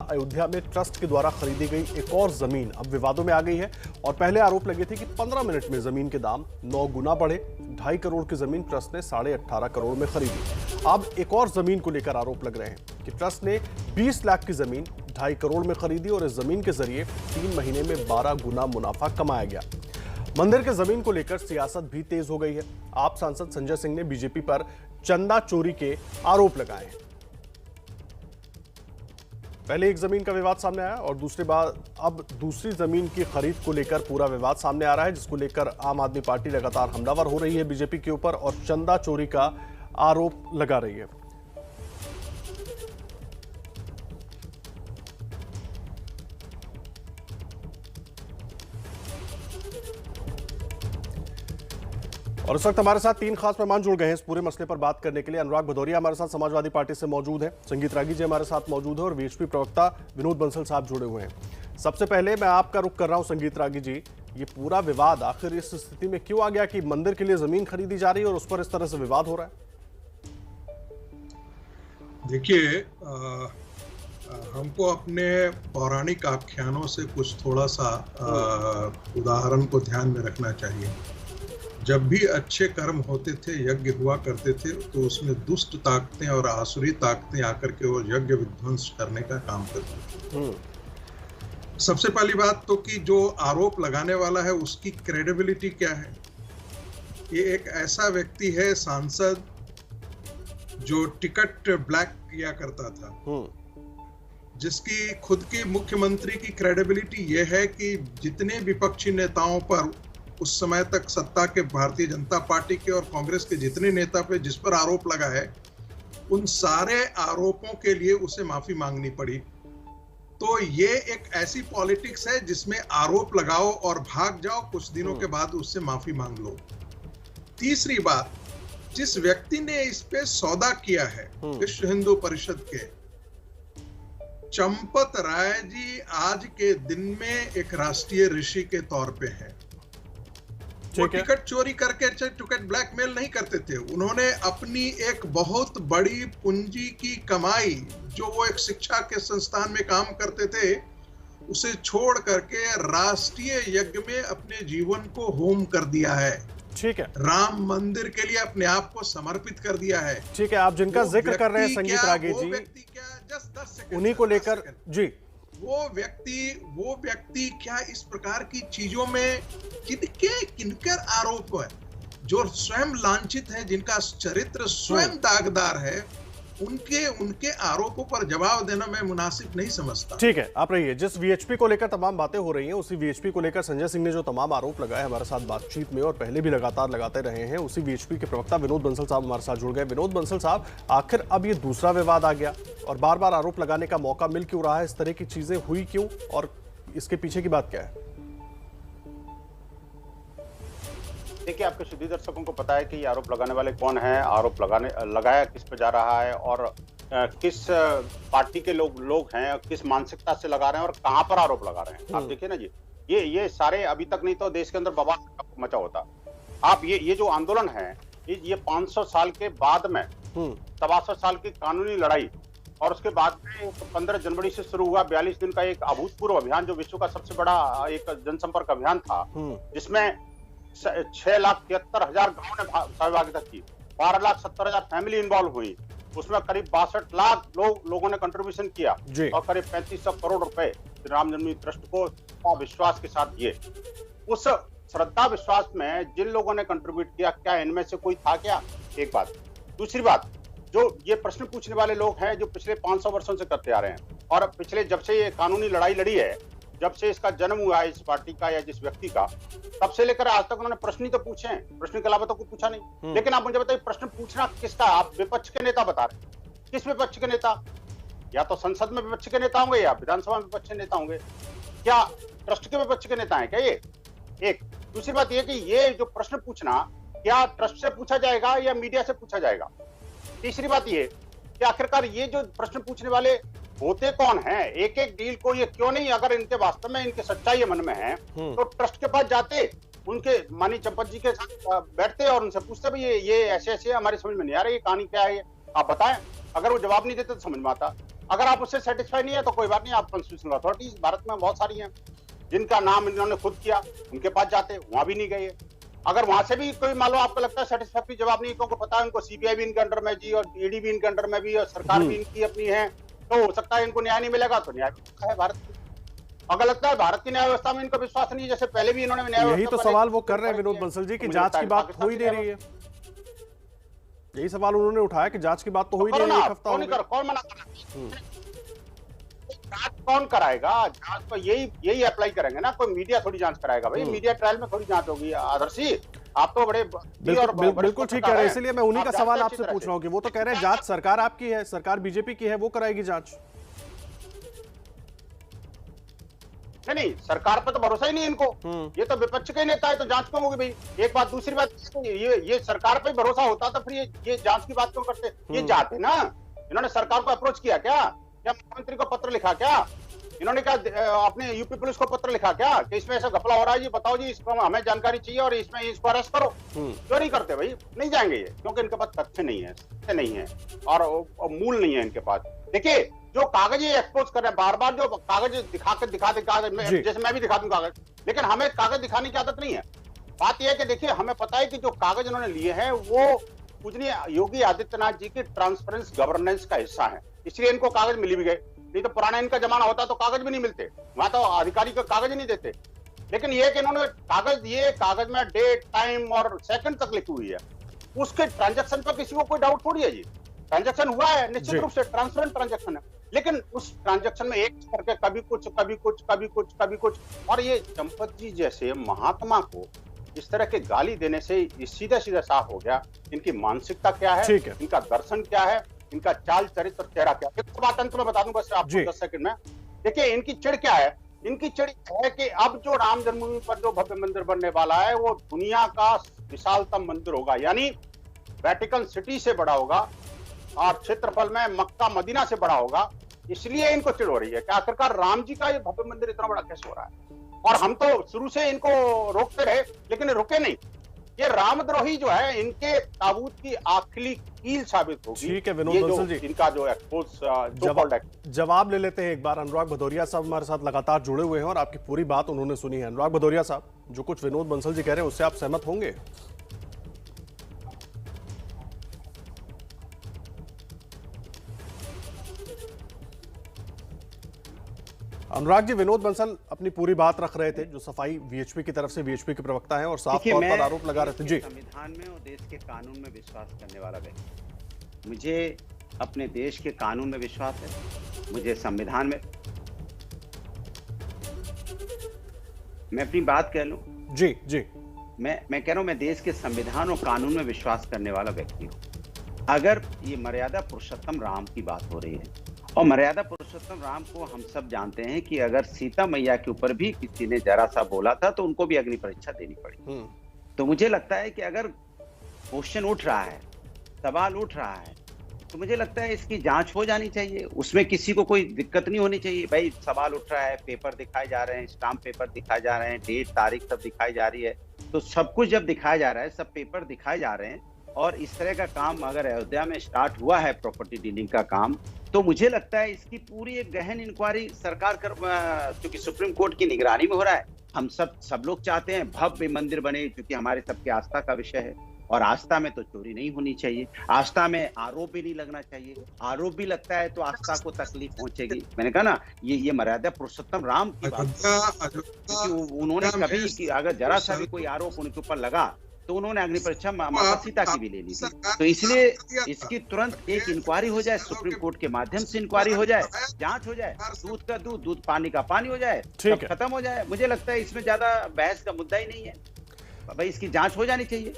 अयोध्या में ट्रस्ट के द्वारा खरीदी गई एक और जमीन अब विवादों में आ गई है और पहले आरोप लगे थे कि 15 मिनट में जमीन के दाम 9 गुना बढ़े। 2.5 करोड़ की जमीन ट्रस्ट ने 18.5 करोड़ में खरीदी। अब एक और जमीन को लेकर आरोप लग रहे हैं कि ट्रस्ट ने 20 लाख की जमीन 2.5 करोड़ में खरीदी और इस जमीन के जरिए 3 महीने में 12 गुना मुनाफा कमाया गया। मंदिर के जमीन को लेकर सियासत भी तेज हो गई है। आप सांसद संजय सिंह ने बीजेपी पर चंदा चोरी के आरोप लगाए हैं। पहले एक जमीन का विवाद सामने आया और दूसरी बार अब दूसरी जमीन की खरीद को लेकर पूरा विवाद सामने आ रहा है, जिसको लेकर आम आदमी पार्टी लगातार हमलावर हो रही है बीजेपी के ऊपर और चंदा चोरी का आरोप लगा रही है। और इस वक्त हमारे साथ 3 खास मेहमान जुड़ गए हैं इस पूरे मसले पर बात करने के लिए। अनुराग भदौरिया हमारे साथ समाजवादी पार्टी से मौजूद है, संगीत रागी जी हमारे साथ मौजूद है और वीएचपी प्रवक्ता विनोद बंसल साहब जुड़े हुए हैं। सबसे पहले मैं आपका रुख कर रहा हूं संगीत रागी जी, ये पूरा विवाद आखिर इस स्थिति में क्यों आ गया कि मंदिर के लिए जमीन खरीदी जा रही है और उस पर इस तरह से विवाद हो रहा है? देखिए, हमको अपने पौराणिक आख्यानों से कुछ थोड़ा सा उदाहरण को ध्यान में रखना चाहिए। जब भी अच्छे कर्म होते थे, यज्ञ हुआ करते थे, तो उसमें दुष्ट ताकतें और आसुरी ताकतें आकर के वो यज्ञ विध्वंस करने का काम करती थी। सबसे पहली बात तो कि जो आरोप लगाने वाला है उसकी क्रेडिबिलिटी क्या है। ये एक ऐसा व्यक्ति है, सांसद, जो टिकट ब्लैक किया करता था, जिसकी खुद की मुख्यमंत्री की क्रेडिबिलिटी ये है कि जितने विपक्षी नेताओं पर उस समय तक सत्ता के भारतीय जनता पार्टी के और कांग्रेस के जितने नेता पे जिस पर आरोप लगा है, उन सारे आरोपों के लिए उसे माफी मांगनी पड़ी। तो ये एक ऐसी पॉलिटिक्स है जिसमें आरोप लगाओ और भाग जाओ, कुछ दिनों के बाद उससे माफी मांग लो। तीसरी बात, जिस व्यक्ति ने इस पे सौदा किया है, विश्व हिंदू परिषद के चंपत राय जी आज के दिन में एक राष्ट्रीय ऋषि के तौर पे है। वो टिकट चोरी करके टिकट ब्लैकमेल नहीं करते थे। उन्होंने अपनी एक बहुत बड़ी पूंजी की कमाई, जो वो एक शिक्षा के संस्थान में काम करते थे, उसे छोड़ करके राष्ट्रीय यज्ञ में अपने जीवन को होम कर दिया है। ठीक है, राम मंदिर के लिए अपने आप को समर्पित कर दिया है। ठीक है, आप जिनका जिक्र कर रहे हैं संगीत रागी जी, उन्हीं को लेकर जी, वो व्यक्ति क्या इस प्रकार की चीजों में किनकर आरोप है, जो स्वयं लांछित है, जिनका चरित्र स्वयं दागदार है, उनके आरोपों पर जवाब देना मैं मुनासिब नहीं समझता। ठीक है, आप रहिए। जिस वीएचपी को लेकर तमाम बातें हो रही हैं, उसी वीएचपी को लेकर संजय सिंह ने जो तमाम आरोप लगाए हमारे साथ बातचीत में और पहले भी लगातार लगाते रहे हैं, उसी वीएचपी के प्रवक्ता विनोद बंसल साहब हमारे साथ जुड़ गए। विनोद बंसल साहब, आखिर अब ये दूसरा विवाद आ गया और बार बार आरोप लगाने का मौका मिल क्यों रहा है? इस तरह की चीजें हुई क्यों और इसके पीछे की बात क्या है? देखिए, आपके सभी दर्शकों को पता है कि ये आरोप लगाने वाले कौन हैं, आरोप लगाया किस पे जा रहा है और किस पार्टी के लोग हैं, किस मानसिकता से लगा रहे हैं और कहां पर आरोप लगा रहे हैं। आप देखिए ना जी, ये सारे अभी तक नहीं तो देश के अंदर बवाल मचा होता। आप ये जो आंदोलन है, ये 500 साल के बाद में 67 साल की कानूनी लड़ाई और उसके बाद में 15 जनवरी से शुरू हुआ 42 दिन का एक अभूतपूर्व अभियान, जो विश्व का सबसे बड़ा एक जनसंपर्क अभियान था, जिसमें 6,73,000 गांवों ने सहभागिता की, 12,70,000 फैमिली इन्वॉल्व हुई, उसमें करीब 62 लाख लोगों ने कंट्रीब्यूशन किया और करीब 3500 करोड़ रुपए राम जन्मभूमि ट्रस्ट को विश्वास के साथ दिए। उस श्रद्धा विश्वास में जिन लोगों ने कंट्रीब्यूट किया, क्या इनमें से कोई था क्या? एक बात। दूसरी बात, जो ये प्रश्न पूछने वाले लोग हैं, जो पिछले 500 वर्षों से करते आ रहे हैं और पिछले जब से ये कानूनी लड़ाई लड़ी है, जब से इसका जन्म हुआ है इस पार्टी का या जिस व्यक्ति का, तब से लेकर आज तक उन्होंने प्रश्न ही तो पूछे हैं, प्रश्न के अलावा तो कुछ पूछा नहीं। लेकिन आप मुझे बताइए, प्रश्न पूछना किसका? आप विपक्ष के नेता बता रहे हैं। किस विपक्ष के नेता? या तो संसद में विपक्ष के नेता होंगे या विधानसभा में विपक्ष के नेता होंगे। क्या ट्रस्ट के विपक्ष के नेता है क्या ये? एक। दूसरी बात यह कि ये जो प्रश्न पूछना, क्या ट्रस्ट से पूछा जाएगा या मीडिया से पूछा जाएगा? तीसरी बात ये कि आखिरकार ये जो प्रश्न पूछने वाले होते कौन हैं? एक एक डील को ये क्यों नहीं, अगर इनके वास्तव में इनके सच्चाई मन में है, तो ट्रस्ट के पास जाते, उनके मानी चंपत जी के साथ बैठते और उनसे पूछते भाई ये ऐसे ऐसे हमारी समझ में नहीं आ रही, ये कहानी क्या है, आप बताएं। अगर वो जवाब नहीं देते तो समझ में आता। अगर आप उससे सेटिस्फाई नहीं है तो कोई बात नहीं, आप कॉन्स्टिट्यूशनल अथॉरिटीज भारत में बहुत सारी हैं जिनका नाम इन्होंने खुद किया, उनके पास जाते, वहां भी नहीं गए। अगर वहां से भी कोई मान लो आपको लगता है सेटिस्फैक्टरी जवाब नहीं, क्योंकि पता है उनको सीबीआई भी इनके अंडर में जी और ईडी भी इनके अंडर में भी और सरकार भी इनकी अपनी है, तो हो सकता है इनको न्याय नहीं मिलेगा, तो न्याय है भारत की। अगर लगता है भारत की न्याय व्यवस्था में इनको विश्वास नहीं, जैसे पहले भी इन्होंने न्याय यही तो सवाल वो कर रहे हैं विनोद बंसल जी कि जांच की बात हो ही नहीं रही है। यही सवाल उन्होंने उठाया कि जांच की बात तो हो ही नहीं रही, एक हफ्ता हो गया। कौन मना कर रहा है? जांच कौन कराएगा? जांच तो यही अप्लाई करेंगे ना, कोई मीडिया थोड़ी जांच कराएगा भाई, मीडिया ट्रायल में थोड़ी जांच होगी। आदर्शी आप तो बड़े बिल्कुल ठीक कह रहे हैं, इसलिए मैं उन्हीं का सवाल आपसे पूछ रहा हूँ कि वो तो कह रहे हैं जांच सरकार आपकी है, सरकार बीजेपी की है, वो कराएगी जांच। नहीं, सरकार पर तो भरोसा ही नहीं इनको, ये तो विपक्ष के नेता है, तो जांच क्यों होगी भाई? एक बात। दूसरी बात, ये सरकार पे भरोसा होता तो फिर ये जांच की बात क्यों करते? ये जाते ना, इन्होंने सरकार को अप्रोच किया क्या मुख्यमंत्री को पत्र लिखा क्या? इन्होंने क्या अपने यूपी पुलिस को पत्र लिखा क्या कि इसमें ऐसा घपला हो रहा है जी, बताओ जी, इसको हमें जानकारी चाहिए और इसमें इसको अरेस्ट करो? क्यों नहीं करते भाई? नहीं जाएंगे ये, क्योंकि इनके पास तथ्य नहीं है, सत्य नहीं है और मूल नहीं है इनके पास। देखिए, जो कागज ये एक्सपोज कर रहे हैं बार बार, जो कागज दिखा जैसे मैं भी दिखा दूं कागज, लेकिन हमें कागज दिखाने की आदत नहीं है। बात यह है कि देखिए, हमें पता है कि जो कागज इन्होंने लिए हैं वो पूजनीय योगी आदित्यनाथ जी की ट्रांसपेरेंस गवर्नेंस का हिस्सा है, इसलिए इनको कागज मिल भी गए। नहीं तो पुराना इनका जमाना होता तो कागज भी नहीं मिलते, वहां तो अधिकारी को कागज ही नहीं देते। लेकिन ये कि इन्होंने कागज में डेट, टाइम और सेकंड तक लिखी हुई है, उसके ट्रांजैक्शन पर किसी को कोई डाउट थोड़ी है जी। ट्रांजैक्शन हुआ है, निश्चित रूप से ट्रांसपेरेंट ट्रांजैक्शन है, लेकिन उस ट्रांजैक्शन में एक करके कभी कुछ कभी कुछ कभी कुछ कभी कुछ, और ये चंपत जी जैसे महात्मा को इस तरह के गाली देने से सीधा सीधा साफ हो गया इनकी मानसिकता क्या है, इनका दर्शन क्या है, इनका चाल चरित्र और चेहरा क्या है। एक बात अंत में बता दूं बस आपको 10 सेकंड में। देखिए, इनकी चिड़ क्या है? इनकी चिड़ है कि अब जो राम जन्मभूमि पर जो भव्य मंदिर बनने वाला है वो दुनिया का विशालतम मंदिर होगा, यानी वेटिकन सिटी से बड़ा होगा और क्षेत्रफल में मक्का मदीना से बड़ा होगा। इसलिए इनको चिड़ हो रही है कि आखिरकार राम जी का ये भव्य मंदिर इतना बड़ा कैसे हो रहा है। और हम तो शुरू से इनको रोकते रहे, लेकिन रुके नहीं। ये रामद्रोही जो है, इनके ताबूत की आखिरी कील साबित होगी। ठीक है विनोद बंसल जी, इनका जो एक्सपोज जवाब ले लेते हैं एक बार। अनुराग भदौरिया साहब हमारे साथ लगातार जुड़े हुए हैं और आपकी पूरी बात उन्होंने सुनी है। अनुराग भदौरिया साहब, जो कुछ विनोद बंसल जी कह रहे हैं उससे आप सहमत होंगे? अनुराग जी, विनोद बंसल अपनी पूरी बात रख रहे थे, जो सफाई वीएचपी की तरफ से, वीएचपी के प्रवक्ता हैं और साफ तौर पर आरोप लगा रहे थे। जी, संविधान में और देश के कानून में विश्वास करने वाला व्यक्ति, मुझे अपने देश के कानून में विश्वास है, मुझे संविधान में, मैं अपनी बात कह लूं। जी जी, मैं कह रहा हूं, मैं देश के संविधान और कानून में विश्वास करने वाला व्यक्ति हूं। अगर ये मर्यादा पुरुषोत्तम राम की बात हो रही है, और मर्यादा पुरुषोत्तम राम को हम सब जानते हैं कि अगर सीता मैया के ऊपर भी किसी ने जरा सा बोला था तो उनको भी अग्नि परीक्षा देनी पड़ी। तो मुझे लगता है कि अगर क्वेश्चन उठ रहा है, सवाल उठ रहा है, तो मुझे लगता है इसकी जांच हो जानी चाहिए, उसमें किसी को कोई दिक्कत नहीं होनी चाहिए। भाई, सवाल उठ रहा है, पेपर दिखाए जा रहे हैं, स्टाम्प पेपर दिखाए जा रहे हैं, डेट तारीख सब दिखाई जा रही है, तो सब कुछ जब दिखाया जा रहा है, सब पेपर दिखाए जा रहे हैं, और इस तरह का काम अगर अयोध्या में स्टार्ट हुआ है, प्रॉपर्टी डीलिंग का काम, तो मुझे लगता है इसकी पूरी एक गहन इंक्वायरी सरकार क्योंकि सुप्रीम कोर्ट की निगरानी में हो रहा है। हम सब लोग चाहते हैं भव्य मंदिर बने, क्योंकि हमारे सबके आस्था का विषय है, और आस्था में तो चोरी नहीं होनी चाहिए, आस्था में आरोप भी नहीं लगना चाहिए। आरोप भी लगता है तो आस्था को तकलीफ पहुंचेगी। मैंने कहा ना, ये मर्यादा पुरुषोत्तम राम की बात, क्योंकि उन्होंने कभी कि अगर जरा सा भी कोई आरोप उनके ऊपर लगा तो उन्होंने अग्नि परीक्षा माता सीता की भी ले ली थी। तो इसलिए इसकी तुरंत एक इंक्वायरी हो जाए, सुप्रीम कोर्ट के माध्यम से इंक्वायरी हो जाए, जांच हो जाए, दूध का दूध, दूध पानी का पानी हो जाए, सब खत्म हो जाए। मुझे लगता है इसमें ज्यादा बहस का मुद्दा ही नहीं है भाई, इसकी जांच हो जानी चाहिए।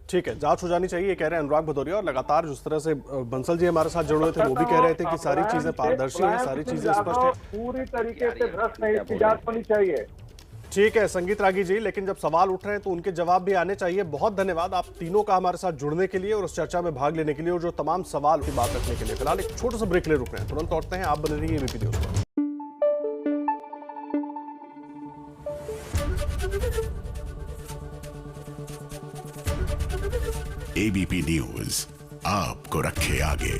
ठीक है, जांच हो जानी चाहिए, कह रहे हैं अनुराग भदौरिया। और लगातार जिस तरह से बंसल जी हमारे साथ जुड़े हुए थे, वो भी कह रहे थे कि सारी चीजें पारदर्शी हैं, सारी चीजें स्पष्ट है, पूरी तरीके से भ्रष्ट नहीं, इसकी जांच होनी चाहिए। ठीक है संगीत रागी जी, लेकिन जब सवाल उठ रहे हैं तो उनके जवाब भी आने चाहिए। बहुत धन्यवाद आप तीनों का हमारे साथ जुड़ने के लिए और उस चर्चा में भाग लेने के लिए, और जो तमाम सवाल की बात रखने के लिए। फिलहाल एक छोटा सा ब्रेक ले रुक रहे हैं, तुरंत लौटते हैं। आप बने रहिए एबीपी न्यूज पर। एबीपी न्यूज आपको रखे आगे।